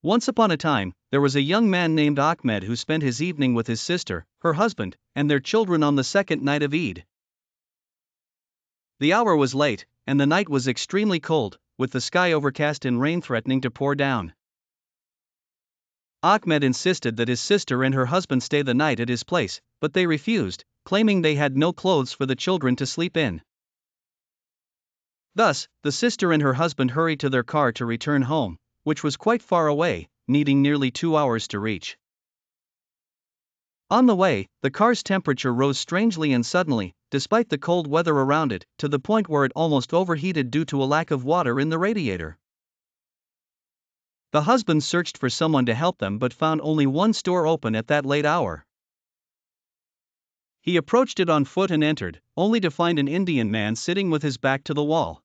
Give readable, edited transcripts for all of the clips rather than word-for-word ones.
Once upon a time, there was a young man named Ahmed who spent his evening with his sister, her husband, and their children on the second night of Eid. The hour was late, and the night was extremely cold, with the sky overcast and rain threatening to pour down. Ahmed insisted that his sister and her husband stay the night at his place, but they refused, claiming they had no clothes for the children to sleep in. Thus, the sister and her husband hurried to their car to return home, which was quite far away, needing nearly 2 hours to reach. On the way, the car's temperature rose strangely and suddenly, despite the cold weather around it, to the point where it almost overheated due to a lack of water in the radiator. The husband searched for someone to help them but found only one store open at that late hour. He approached it on foot and entered, only to find an Indian man sitting with his back to the wall.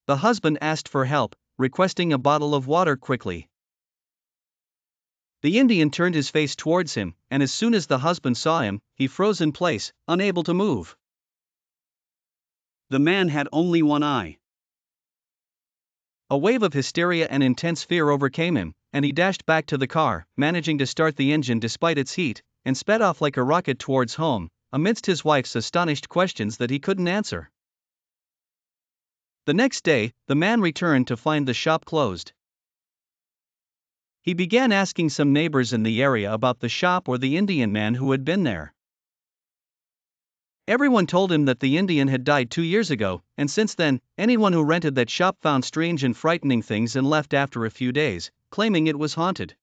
The husband asked for help, requesting a bottle of water quickly. The Indian turned his face towards him, and as soon as the husband saw him, he froze in place, unable to move. The man had only one eye. A wave of hysteria and intense fear overcame him, and he dashed back to the car, managing to start the engine despite its heat, and sped off like a rocket towards home, amidst his wife's astonished questions that he couldn't answer. The next day, the man returned to find the shop closed. He began asking some neighbors in the area about the shop or the Indian man who had been there. Everyone told him that the Indian had died 2 years ago, and since then, anyone who rented that shop found strange and frightening things and left after a few days, claiming it was haunted.